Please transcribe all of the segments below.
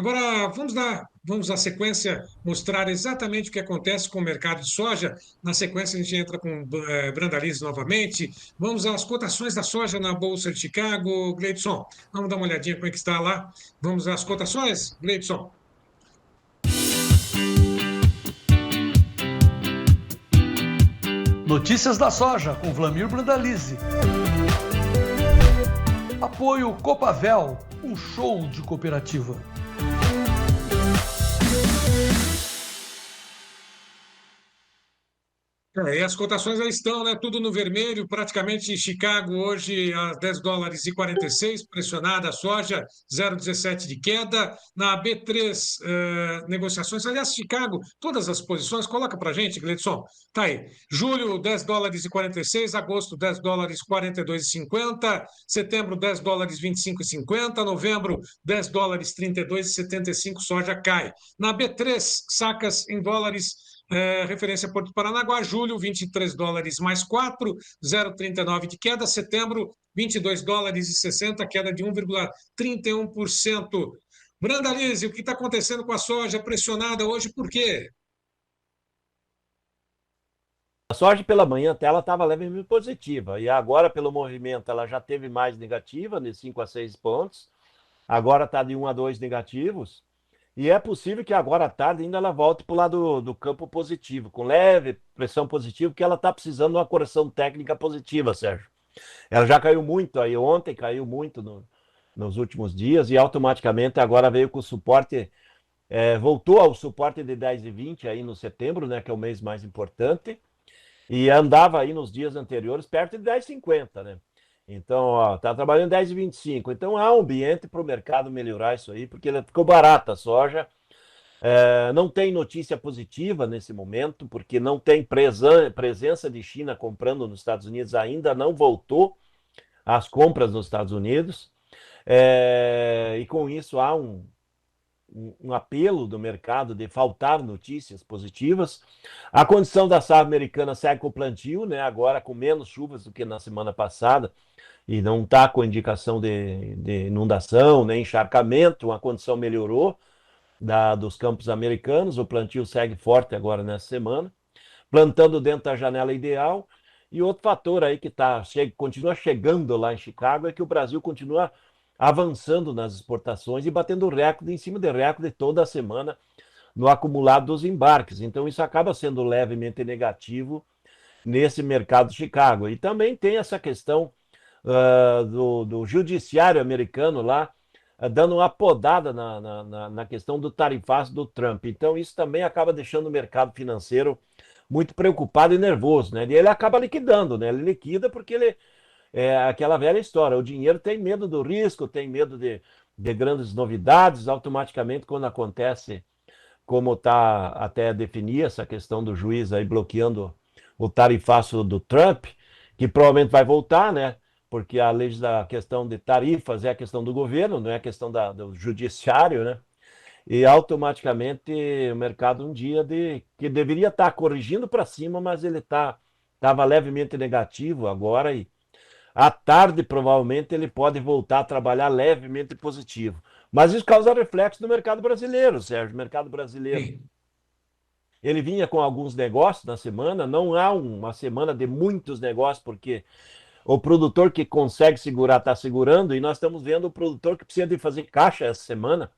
Agora, vamos à sequência mostrar exatamente o que acontece com o mercado de soja. Na sequência, a gente entra com Brandalize novamente. Vamos às cotações da soja na Bolsa de Chicago. Gleidson, vamos dar uma olhadinha como é que está lá. Vamos às cotações, Gleidson. Notícias da soja com Vlamir Brandalize. Apoio Copavel, um show de cooperativa. E as cotações aí estão, né? Tudo no vermelho, praticamente Chicago hoje a 10 dólares e 46, pressionada a soja, 0,17 de queda. Na B3, negociações, aliás, Chicago, todas as posições, coloca para gente, Gleidson. Tá aí. Julho, 10 dólares e 46, agosto, 10 dólares e 42,50, setembro, 10 dólares e 25,50, novembro, 10 dólares e 32,75, soja cai. Na B3, sacas em dólares. Referência Porto Paranaguá, julho, 23 dólares mais 4, 0,39 de queda, setembro, 22 dólares e 60, queda de 1,31%. Brandalize, o que está acontecendo com a soja pressionada hoje, por quê? A soja pela manhã até ela estava levemente positiva, e agora pelo movimento ela já teve mais negativa, de 5 a 6 pontos, agora está de 1 a 2 negativos, e é possível que agora à tarde ainda ela volte para o lado do campo positivo, com leve pressão positiva, porque ela está precisando de uma correção técnica positiva, Sérgio. Ela já caiu muito aí ontem, caiu muito nos últimos dias, e automaticamente agora veio com o suporte, voltou ao suporte de 10,20 aí no setembro, né, que é o mês mais importante, e andava aí nos dias anteriores perto de 10,50, né? Então, ó, tá trabalhando 10,25. Então, há um ambiente para o mercado melhorar isso aí, porque ele ficou barata a soja. Não tem notícia positiva nesse momento, porque não tem presença de China comprando nos Estados Unidos, ainda não voltou às compras nos Estados Unidos. E com isso há um apelo do mercado de faltar notícias positivas. A condição da safra americana segue com o plantio, né? Agora com menos chuvas do que na semana passada, e não está com indicação de inundação, nem encharcamento, a condição melhorou dos campos americanos, o plantio segue forte agora nessa semana, plantando dentro da janela ideal. E outro fator aí que continua chegando lá em Chicago é que o Brasil continua avançando nas exportações e batendo recorde em cima de recorde toda a semana no acumulado dos embarques. Então isso acaba sendo levemente negativo nesse mercado de Chicago. E também tem essa questão do judiciário americano lá, dando uma podada na questão do tarifaço do Trump. Então isso também acaba deixando o mercado financeiro muito preocupado e nervoso, né? E ele acaba liquidando, né? Ele liquida porque ele é aquela velha história. O dinheiro tem medo do risco, tem medo de grandes novidades. Automaticamente, quando acontece, como está até definir essa questão do juiz aí bloqueando o tarifaço do Trump, que provavelmente vai voltar, né? Porque a questão de tarifas é a questão do governo, não é a questão do judiciário, né? E automaticamente o mercado um dia que deveria estar corrigindo para cima, mas ele estava levemente negativo agora, e à tarde provavelmente ele pode voltar a trabalhar levemente positivo. Mas isso causa reflexo no mercado brasileiro, Sérgio. O mercado brasileiro, Sim. ele vinha com alguns negócios na semana, não há uma semana de muitos negócios, porque o produtor que consegue segurar está segurando, e nós estamos vendo o produtor que precisa de fazer caixa essa semana,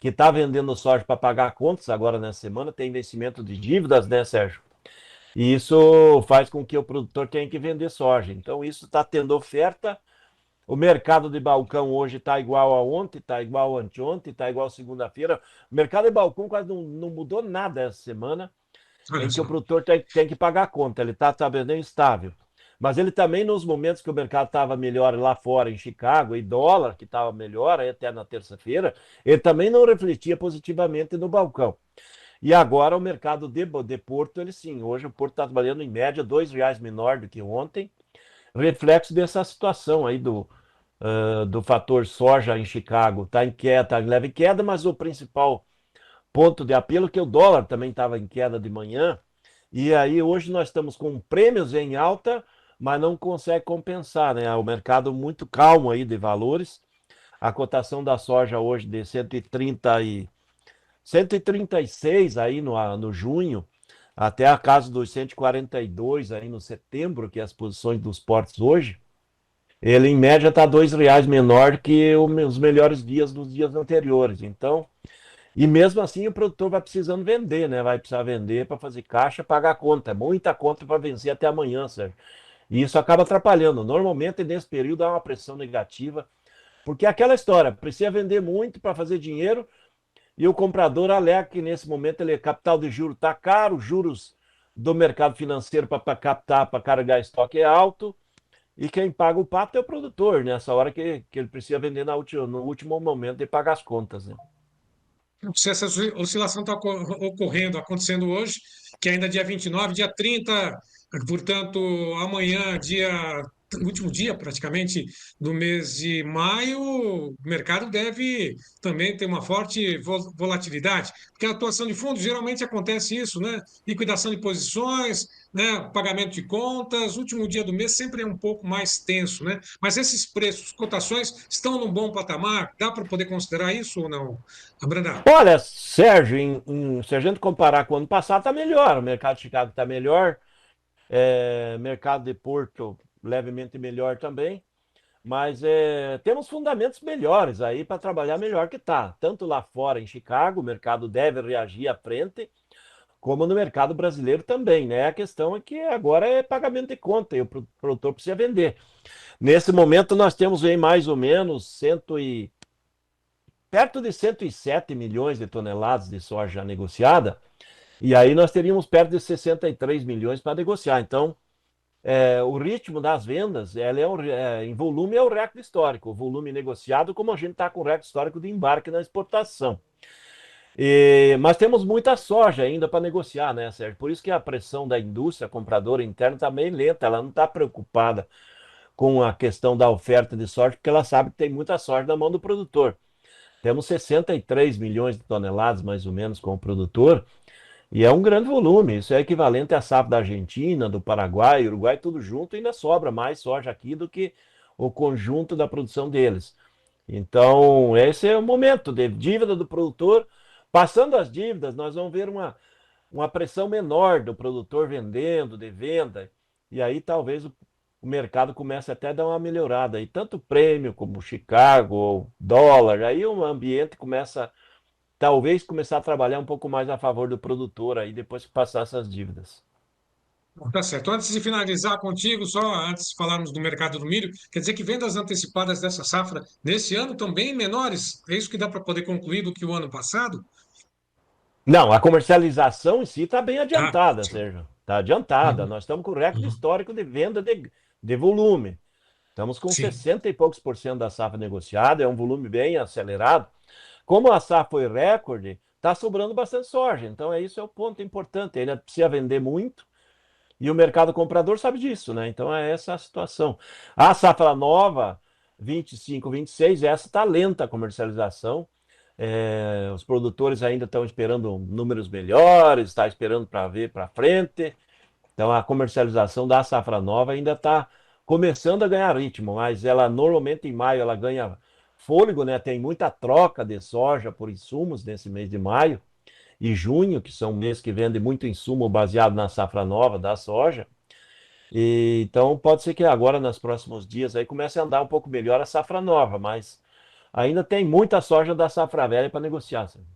que está vendendo soja para pagar contas agora nessa semana, tem vencimento de dívidas, né, Sérgio? E isso faz com que o produtor tenha que vender soja. Então, isso está tendo oferta. O mercado de balcão hoje está igual a ontem, está igual a anteontem, está igual a segunda-feira. O mercado de balcão quase não mudou nada essa semana, Olha em que o só. produtor tem que pagar a conta. Ele está bem estável. Mas ele também, nos momentos que o mercado estava melhor lá fora, em Chicago, e dólar, que estava melhor aí até na terça-feira, ele também não refletia positivamente no balcão. E agora o mercado de Porto, ele sim, hoje o Porto está trabalhando em média R$ 2 menor do que ontem, reflexo dessa situação aí do fator soja em Chicago. Está em queda, está em leve queda, mas o principal ponto de apelo é que o dólar também estava em queda de manhã, e aí hoje nós estamos com prêmios em alta, mas não consegue compensar, né? O mercado muito calmo aí de valores. A cotação da soja hoje de 136 aí no junho, até a casa dos 142 aí no setembro, que é as posições dos portos hoje, ele em média está R$ 2 menor que os melhores dias dos dias anteriores. Então, e mesmo assim o produtor vai precisando vender, né? Vai precisar vender para fazer caixa, pagar a conta. É muita conta para vencer até amanhã, Sérgio. E isso acaba atrapalhando. Normalmente nesse período há uma pressão negativa, porque é aquela história, precisa vender muito para fazer dinheiro e o comprador alega que nesse momento ele, capital de juros está caro, juros do mercado financeiro para captar, para carregar estoque é alto, e quem paga o pato é o produtor, nessa hora que ele precisa vender no último momento de pagar as contas. Né? Se essa oscilação está ocorrendo, acontecendo hoje, que ainda é dia 29, dia 30, portanto, amanhã, último dia praticamente do mês de maio, o mercado deve também ter uma forte volatilidade, porque a atuação de fundos geralmente acontece isso, né? Liquidação de posições, né? Pagamento de contas, último dia do mês sempre é um pouco mais tenso, né? Mas esses preços, cotações, estão num bom patamar, dá para poder considerar isso ou não, Brandão? Olha, Sérgio, se a gente comparar com o ano passado, está melhor. O mercado de Chicago está melhor, mercado de Porto levemente melhor também. Mas temos fundamentos melhores aí para trabalhar melhor que tá. Tanto lá fora em Chicago, o mercado deve reagir à frente, como no mercado brasileiro também, né? A questão é que agora é pagamento de conta e o produtor precisa vender. Nesse momento nós temos aí mais ou menos perto de 107 milhões de toneladas de soja negociada, e aí nós teríamos perto de 63 milhões para negociar. Então, o ritmo das vendas, em volume, é o recorde histórico. O volume negociado, como a gente está com o recorde histórico de embarque na exportação. Mas temos muita soja ainda para negociar, né, Sérgio? Por isso que a pressão da indústria compradora interna está bem lenta. Ela não está preocupada com a questão da oferta de soja, porque ela sabe que tem muita soja na mão do produtor. Temos 63 milhões de toneladas, mais ou menos, com o produtor. E é um grande volume, isso é equivalente à safra da Argentina, do Paraguai, Uruguai, tudo junto, e ainda sobra mais soja aqui do que o conjunto da produção deles. Então, esse é o momento de dívida do produtor. Passando as dívidas, nós vamos ver uma pressão menor do produtor vendendo, de venda, e aí talvez o mercado comece até a dar uma melhorada. E tanto o prêmio como o Chicago, o dólar, aí o ambiente começa talvez começar a trabalhar um pouco mais a favor do produtor aí depois que passar essas dívidas. Tá certo. Antes de finalizar contigo, só antes de falarmos do mercado do milho, quer dizer que vendas antecipadas dessa safra nesse ano também menores? É isso que dá para poder concluir do que o ano passado? Não, a comercialização em si está bem Ah, adiantada, sim. Sérgio. Está adiantada. Uhum, Nós estamos com recorde uhum. histórico de venda de volume. Estamos com Sim. 60 e poucos por cento da safra negociada, é um volume bem acelerado. Como a safra foi recorde, está sobrando bastante soja. Então, isso é o ponto importante. Ainda precisa vender muito e o mercado comprador sabe disso, né? Então, é essa a situação. A safra nova, 25, 26, essa está lenta a comercialização. Os produtores ainda estão esperando números melhores, está esperando para ver para frente. Então a comercialização da safra nova ainda está começando a ganhar ritmo, mas ela normalmente em maio ela ganha fôlego, né? Tem muita troca de soja por insumos nesse mês de maio e junho, que são meses que vendem muito insumo baseado na safra nova da soja. Então pode ser que agora, nos próximos dias, aí comece a andar um pouco melhor a safra nova, mas ainda tem muita soja da safra velha para negociar. Sabe?